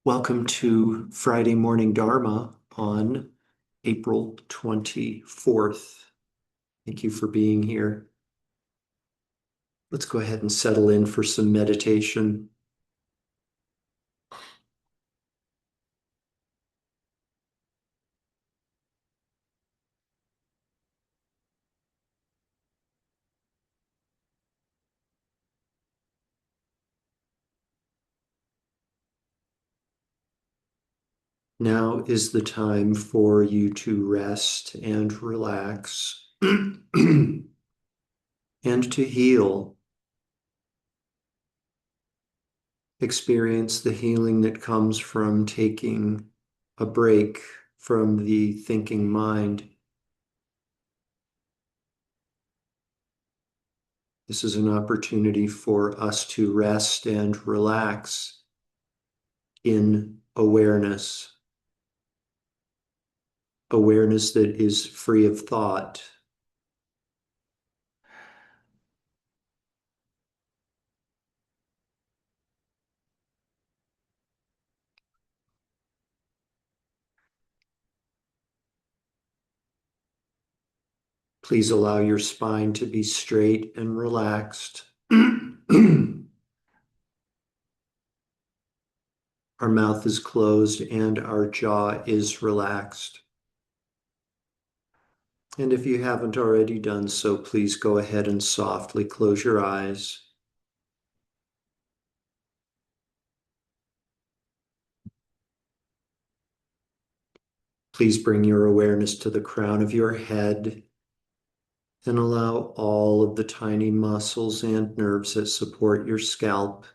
Welcome to Friday Morning Dharma on April 24th. Thank you for being here. Let's go ahead and settle in for some meditation. Now is the time for you to rest and relax and to heal. Experience the healing that comes from taking a break from the thinking mind. This is an opportunity for us to rest and relax in awareness, awareness that is free of thought. Please allow your spine to be straight and relaxed. Our mouth is closed and our jaw is relaxed. And if you haven't already done so, please go ahead and softly close your eyes. Please bring your awareness to the crown of your head and allow all of the tiny muscles and nerves that support your scalp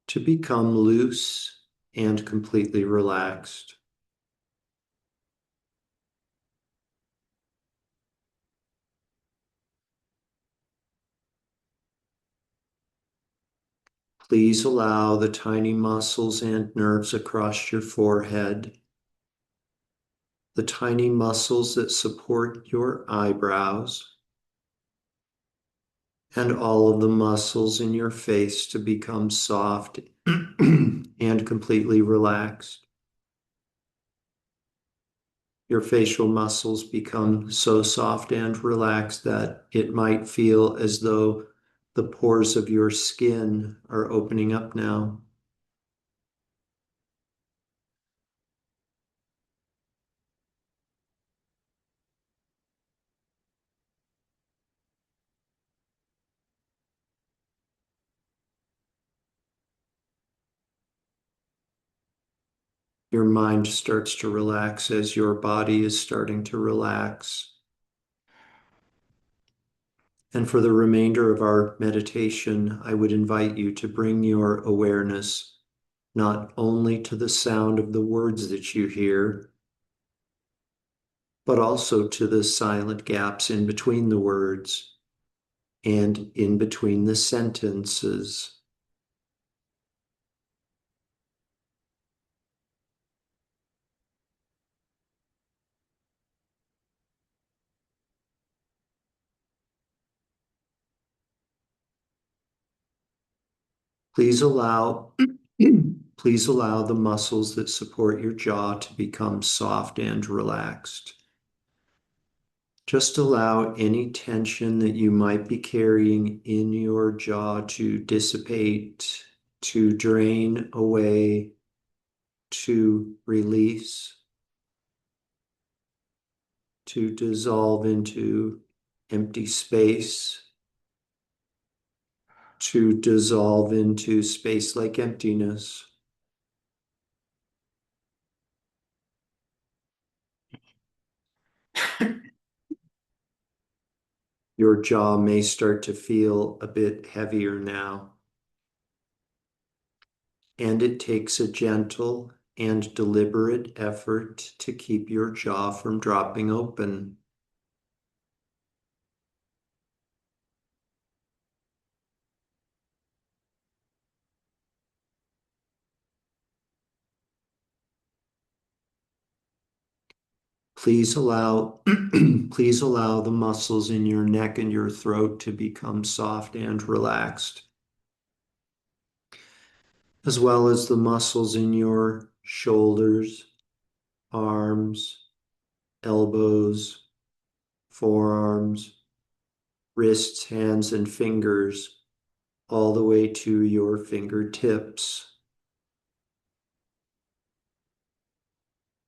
to become loose and completely relaxed. Please allow the tiny muscles and nerves across your forehead, the tiny muscles that support your eyebrows, and all of the muscles in your face to become soft and completely relaxed. Your facial muscles become so soft and relaxed that it might feel as though the pores of your skin are opening up now. Your mind starts to relax as your body is starting to relax. And for the remainder of our meditation, I would invite you to bring your awareness not only to the sound of the words that you hear, but also to the silent gaps in between the words and in between the sentences. Please allow, please allow the muscles that support your jaw to become soft and relaxed. Just allow any tension that you might be carrying in your jaw to dissipate, to drain away, to release, to dissolve into empty space, to dissolve into space like emptiness. Your jaw may start to feel a bit heavier now, and it takes a gentle and deliberate effort to keep your jaw from dropping open. Please allow, please allow the muscles in your neck and your throat to become soft and relaxed. as well as the muscles in your shoulders, arms, elbows, forearms, wrists, hands, and fingers, all the way to your fingertips.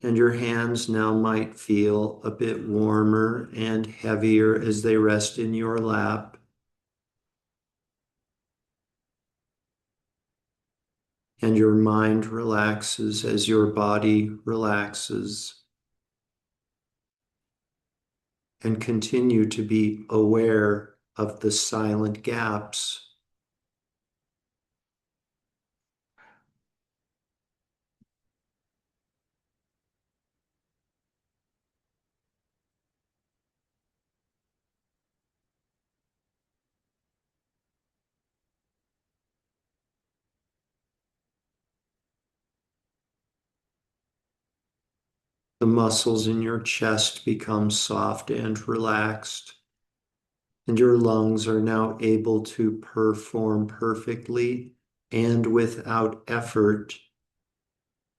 And your hands now might feel a bit warmer and heavier as they rest in your lap. And your mind relaxes as your body relaxes. And continue to be aware of the silent gaps. The muscles in your chest become soft and relaxed, and your lungs are now able to perform perfectly and without effort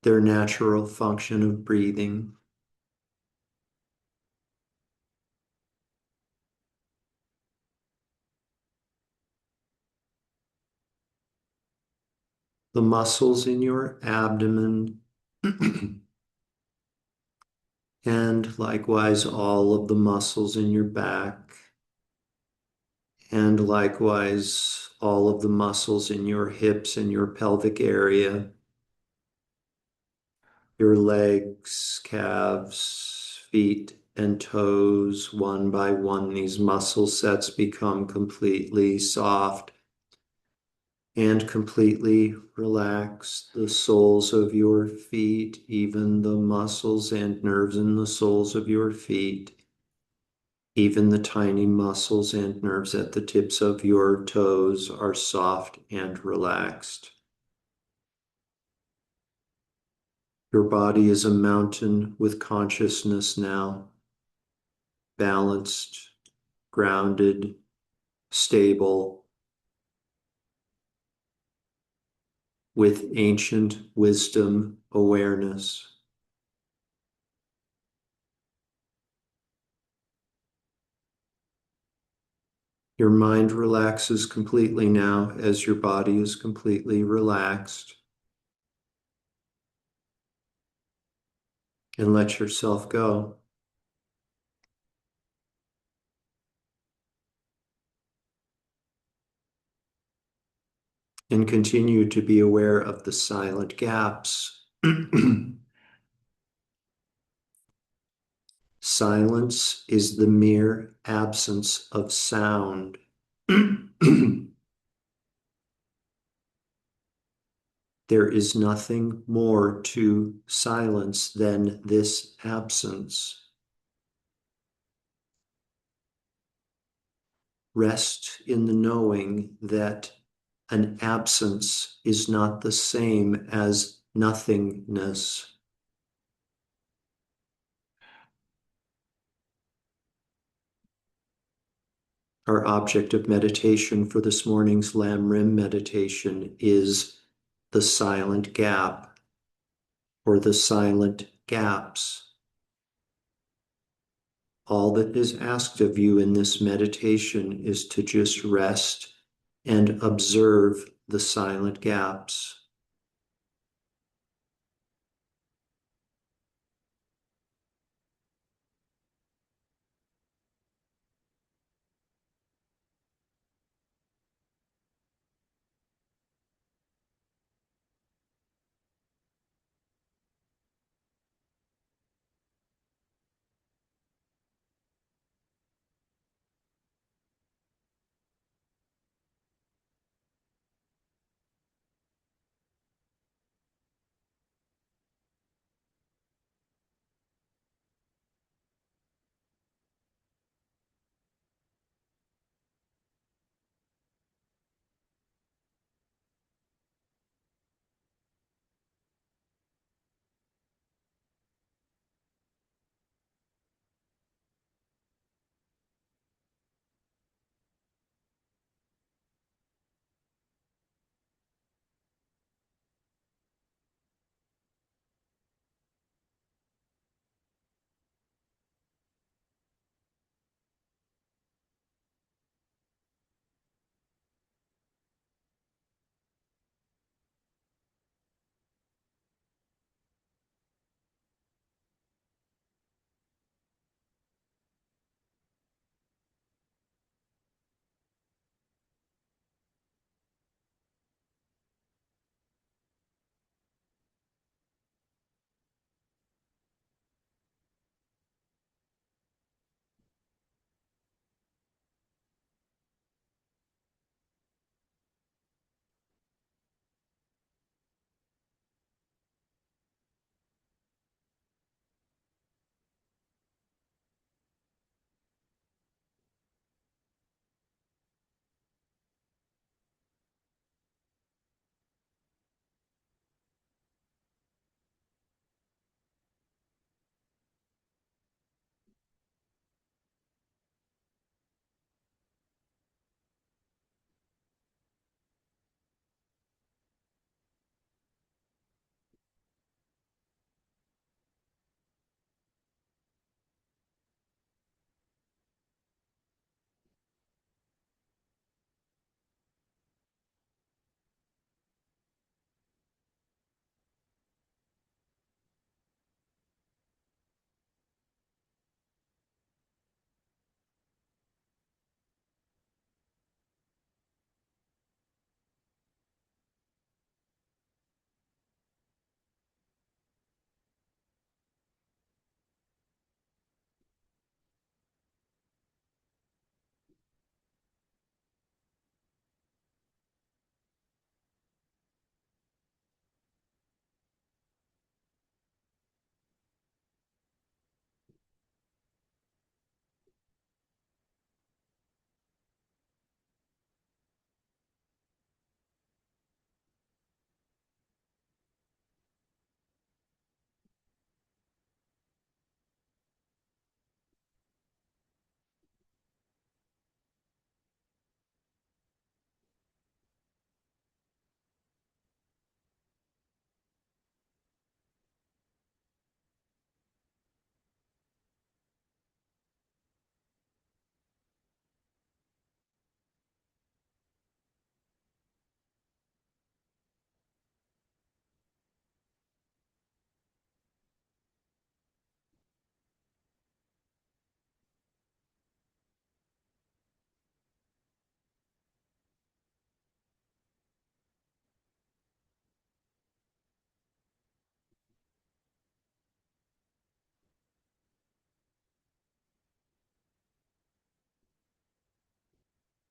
their natural function of breathing. The muscles in your abdomen and likewise all of the muscles in your back, and likewise all of the muscles in your hips and your pelvic area, your legs, calves, feet, and toes. One by one, these muscle sets become completely soft and completely relaxed. The soles of your feet, even the muscles and nerves in the soles of your feet, even the tiny muscles and nerves at the tips of your toes are soft and relaxed. Your body is a mountain with consciousness now, balanced, grounded, stable, with ancient wisdom awareness. Your mind relaxes completely now as your body is completely relaxed. And let yourself go. And continue to be aware of the silent gaps. Silence is the mere absence of sound. There is nothing more to silence than this absence. Rest in the knowing that an absence is not the same as nothingness. Our object of meditation for this morning's Lam Rim meditation is the silent gap or the silent gaps. All that is asked of you in this meditation is to just rest and observe the silent gaps.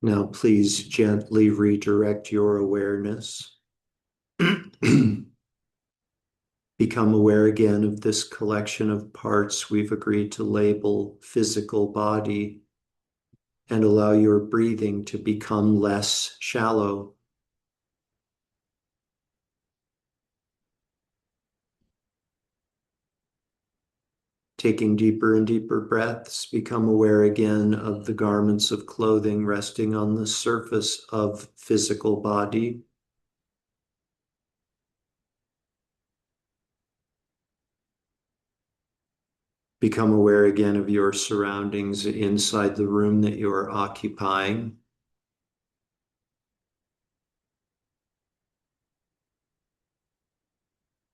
Now, please gently redirect your awareness. Become aware again of this collection of parts we've agreed to label physical body, and allow your breathing to become less shallow. Taking deeper and deeper breaths, become aware again of the garments of clothing resting on the surface of physical body. Become aware again of your surroundings inside the room that you are occupying.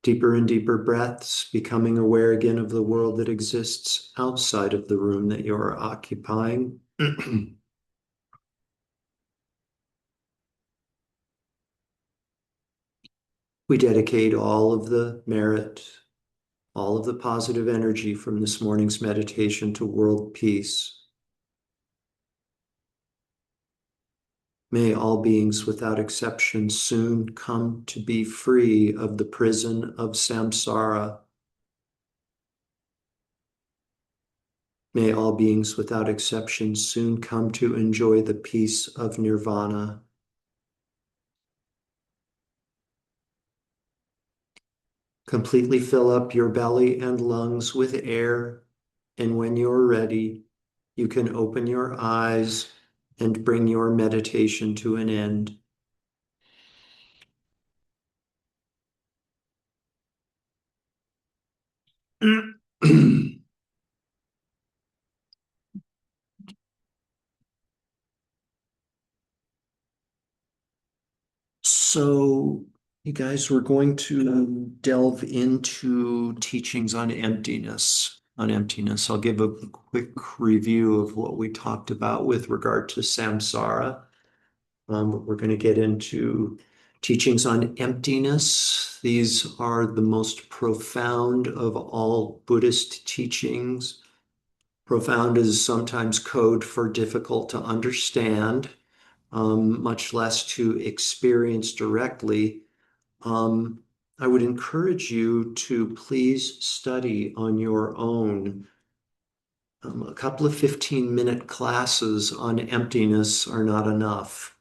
Deeper and deeper breaths, becoming aware again of the world that exists outside of the room that you are occupying. We dedicate all of the merit, all of the positive energy from this morning's meditation to world peace. May all beings without exception soon come to be free of the prison of samsara. May all beings without exception soon come to enjoy the peace of nirvana. Completely fill up your belly and lungs with air, and when you're ready, you can open your eyes and bring your meditation to an end. So, you guys, we're going to delve into teachings on emptiness. On emptiness, I'll give a quick review of what we talked about with regard to samsara. We're going to get into teachings on emptiness. These are the most profound of all Buddhist teachings. Profound is sometimes code for difficult to understand, much less to experience directly. I would encourage you to please study on your own. A couple of 15-minute classes on emptiness are not enough.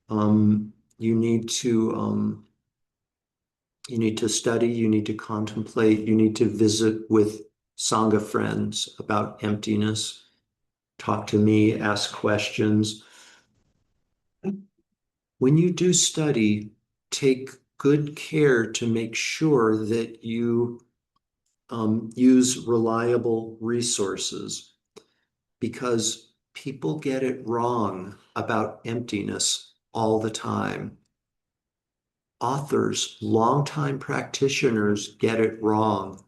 You need to study, you need to contemplate, you need to visit with Sangha friends about emptiness, talk to me, ask questions. When you do study, take good care to make sure that you use reliable resources, because people get it wrong about emptiness all the time. Authors, longtime practitioners get it wrong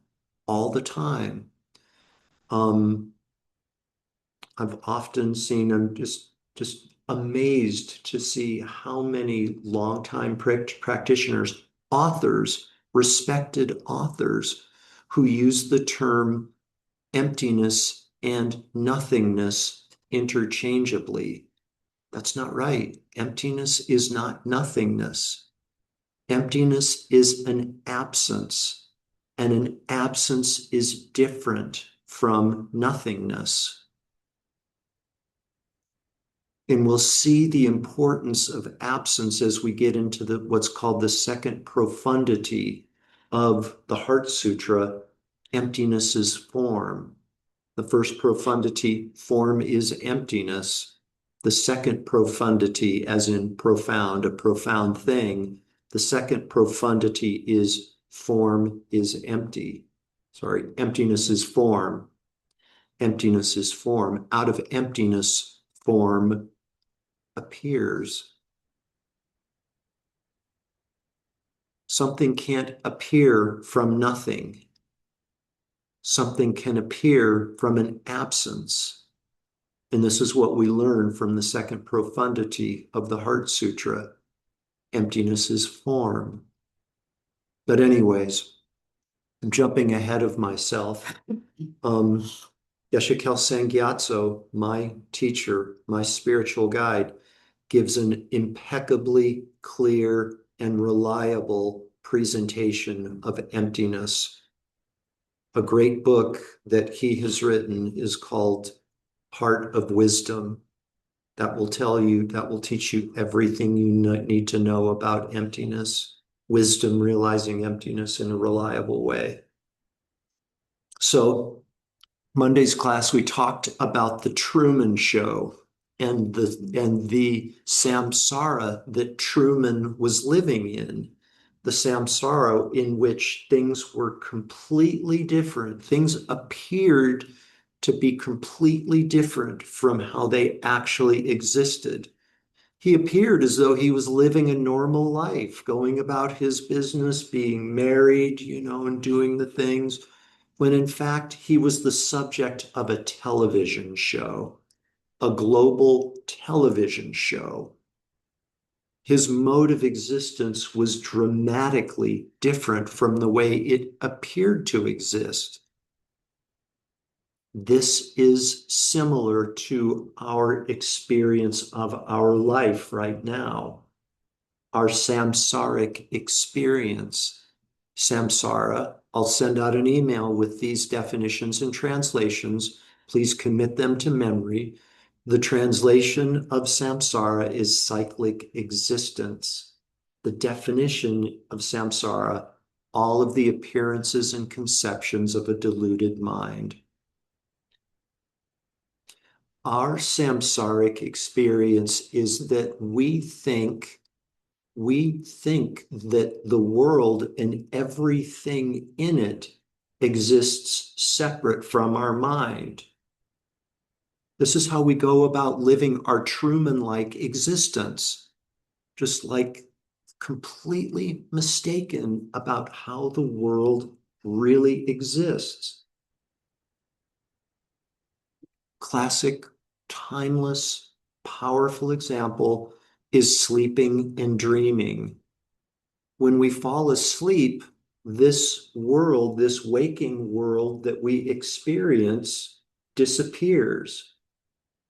all the time. Um, I've often seen, I'm just amazed to see how many longtime practitioners, authors, respected authors, who use the term emptiness and nothingness interchangeably. That's not right. Emptiness is not nothingness. Emptiness is an absence, and an absence is different from nothingness. And we'll see the importance of absence as we get into what's called the second profundity of the Heart Sutra. Emptiness is form. The first profundity, form is emptiness. The second profundity, as in profound, a profound thing. The second profundity is form is empty. Sorry, emptiness is form. Emptiness is form. Out of emptiness, form appears. Something can't appear from nothing. Something can appear from an absence. And this is what we learn from the second profundity of the Heart Sutra. Emptiness is form. But anyways, I'm jumping ahead of myself. Yeshe Kelsang Gyatso, my teacher, my spiritual guide, gives an impeccably clear and reliable presentation of emptiness. A great book that he has written is called Heart of Wisdom. That will tell you, that will teach you everything you need to know about emptiness, wisdom, realizing emptiness in a reliable way. So Monday's class, we talked about the Truman Show and the samsara that Truman was living in, the samsara in which things were completely different. Things appeared to be completely different from how they actually existed. He appeared as though he was living a normal life, going about his business, being married, and doing the things, when in fact he was the subject of a television show, a global television show. His mode of existence was dramatically different from the way it appeared to exist. This is similar to our experience of our life right now, our samsaric experience. Samsara, I'll send out an email with these definitions and translations. Please commit them to memory. The translation of samsara is cyclic existence. The definition of samsara, all of the appearances and conceptions of a deluded mind. Our samsaric experience is that we think that the world and everything in it exists separate from our mind. This is how we go about living our Truman-like existence, just like completely mistaken about how the world really exists. Classic, timeless, powerful example is sleeping and dreaming. When we fall asleep, this world, this waking world that we experience disappears.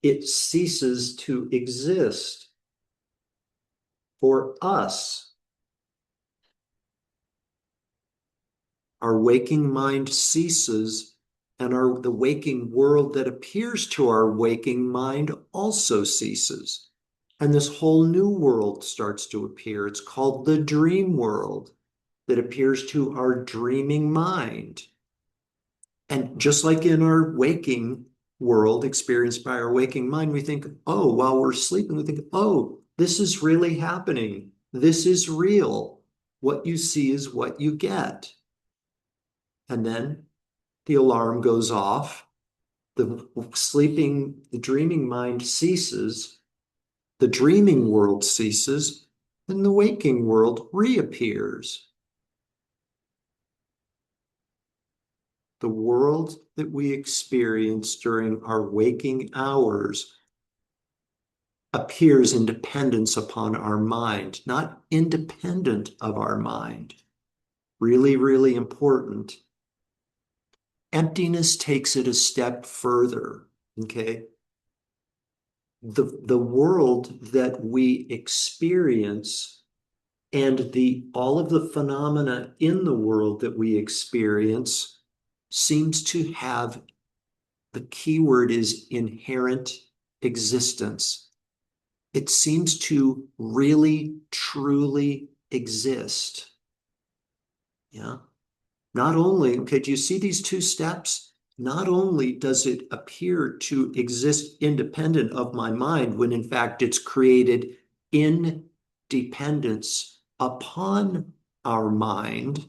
It ceases to exist for us. Our waking mind ceases, and the waking world that appears to our waking mind also ceases. And this whole new world starts to appear. It's called the dream world that appears to our dreaming mind. And just like in our waking world, experienced by our waking mind, we think, oh, while we're sleeping, we think, oh, this is really happening. This is real. What you see is what you get. And then the alarm goes off. The dreaming mind ceases. The dreaming world ceases, and the waking world reappears. The world that we experience during our waking hours appears in dependence upon our mind, not independent of our mind. Really, really important. Emptiness takes it a step further, okay? The world that we experience and all of the phenomena in the world that we experience seems to have, the key word is inherent existence. It seems to really, truly exist. Yeah. Not only, okay, do you see these two steps? Not only does it appear to exist independent of my mind, when in fact it's created in dependence upon our mind,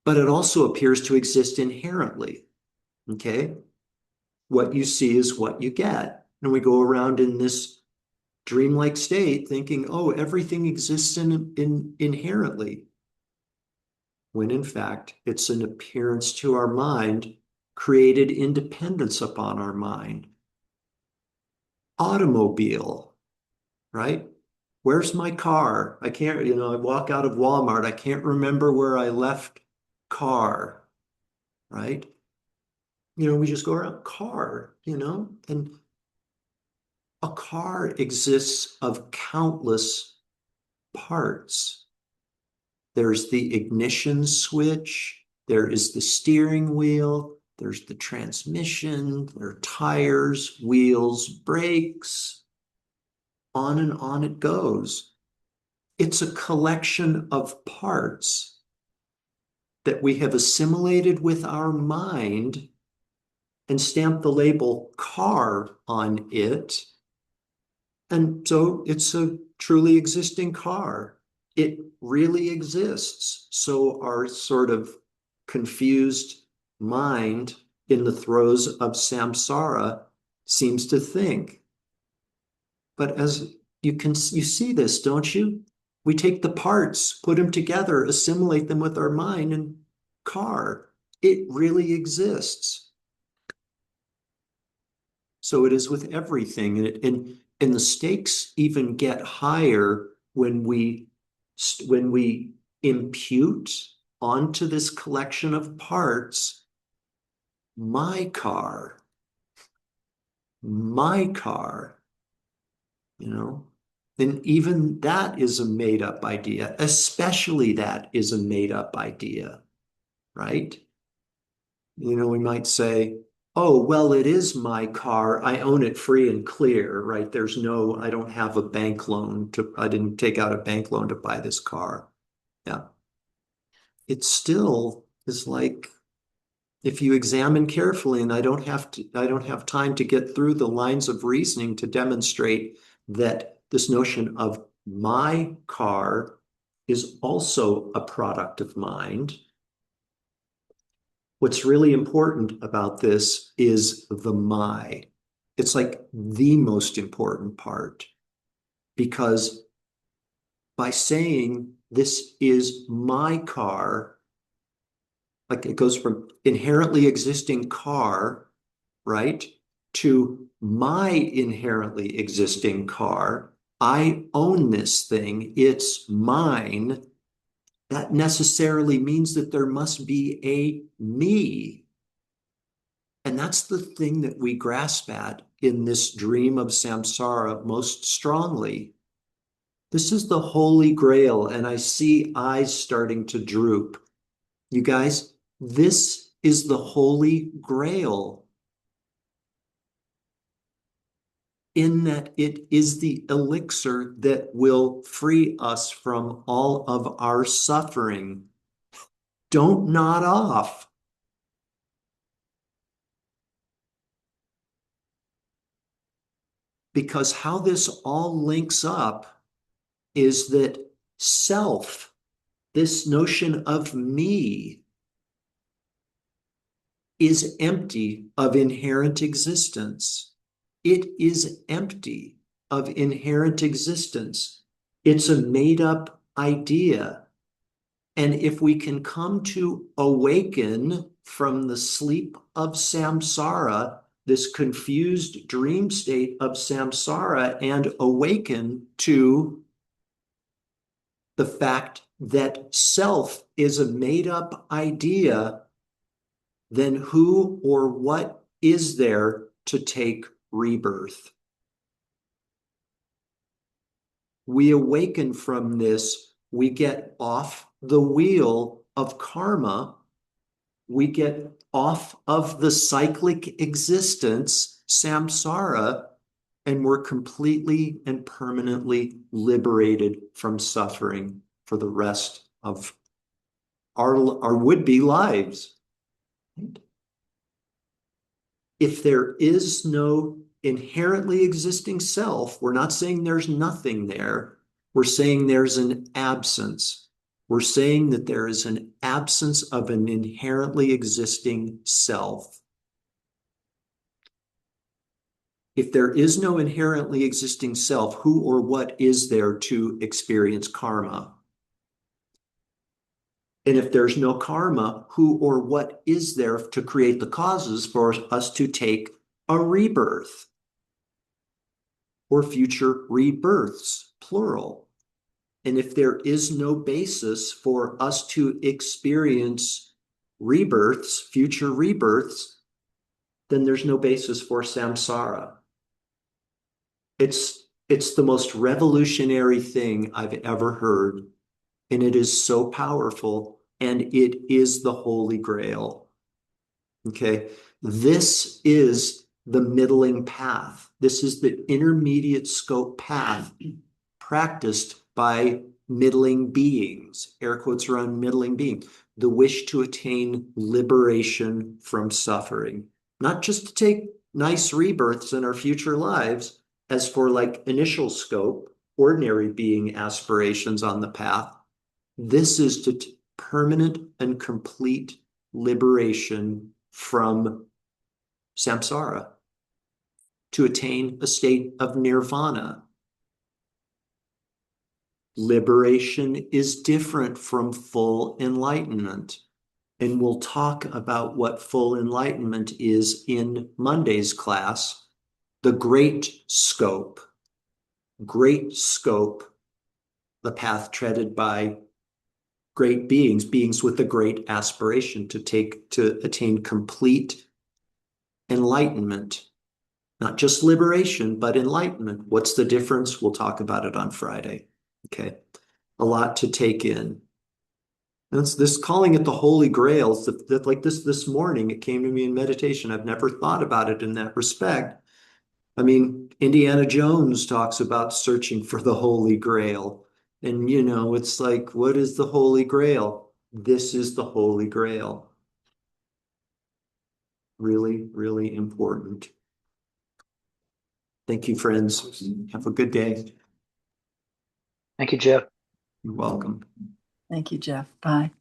but it also appears to exist inherently. Okay? What you see is what you get. And we go around in this dreamlike state thinking, oh, everything exists inherently, when in fact it's an appearance to our mind created in dependence upon our mind. Automobile, right? Where's my car? I can't, I walk out of Walmart. I can't remember where I left car, right? We just go around car, and A car exists of countless parts. There's the ignition switch, there is the steering wheel, there's the transmission, there are tires, wheels, brakes, on it goes. It's a collection of parts that we have assimilated with our mind and stamped the label car on it. And so it's a truly existing car. It really exists. So our sort of confused mind in the throes of samsara seems to think. But as you see this, don't you? We take the parts, put them together, assimilate them with our mind, and car. It really exists. So it is with everything, and the stakes even get higher when we impute onto this collection of parts my car, my car, you know. And even that is a made up idea, especially that is a made up idea, right? We might say, oh, well, it is my car. I own it free and clear, right? I don't have a bank loan I didn't take out a bank loan to buy this car. Yeah. It still is like, if you examine carefully, and I don't have time to get through the lines of reasoning to demonstrate that this notion of my car is also a product of mind. What's really important about this is the my. It's like the most important part, because by saying this is my car, like it goes from inherently existing car, right, to my inherently existing car. I own this thing. It's mine. That necessarily means that there must be a me. And that's the thing that we grasp at in this dream of samsara most strongly. This is the holy grail, and I see eyes starting to droop. You guys, this is the holy grail, in that it is the elixir that will free us from all of our suffering. Don't nod off. Because how this all links up is that self, this notion of me, is empty of inherent existence. It is empty of inherent existence. It's a made up idea. And if we can come to awaken from the sleep of samsara, this confused dream state of samsara, and awaken to the fact that self is a made up idea, then who or what is there to take rebirth? We awaken from this, we get off the wheel of karma, we get off of the cyclic existence, samsara, and we're completely and permanently liberated from suffering for the rest of our would-be lives. If there is no inherently existing self, we're not saying there's nothing there. We're saying there's an absence. We're saying that there is an absence of an inherently existing self. If there is no inherently existing self, who or what is there to experience karma? And if there's no karma, who or what is there to create the causes for us to take a rebirth or future rebirths, plural? And if there is no basis for us to experience rebirths, future rebirths, then there's no basis for samsara. it's the most revolutionary thing I've ever heard, and it is so powerful, and it is the Holy Grail. Okay. This is the middling path. This is the intermediate scope path practiced by middling beings, air quotes around middling beings, the wish to attain liberation from suffering, not just to take nice rebirths in our future lives, as for like initial scope, ordinary being aspirations on the path. This is to permanent and complete liberation from samsara, to attain a state of nirvana. Liberation is different from full enlightenment. And we'll talk about what full enlightenment is in Monday's class. The great scope, the path treaded by great beings, beings with a great aspiration to attain complete enlightenment, not just liberation, but enlightenment. What's the difference? We'll talk about it on Friday. Okay. A lot to take in. And it's this calling it the Holy Grail, that like this morning, it came to me in meditation. I've never thought about it in that respect. I mean, Indiana Jones talks about searching for the Holy Grail. And, it's like, what is the Holy Grail? This is the Holy Grail. Really, really important. Thank you, friends. Have a good day. Thank you, Jeff. You're welcome. Thank you, Jeff. Bye.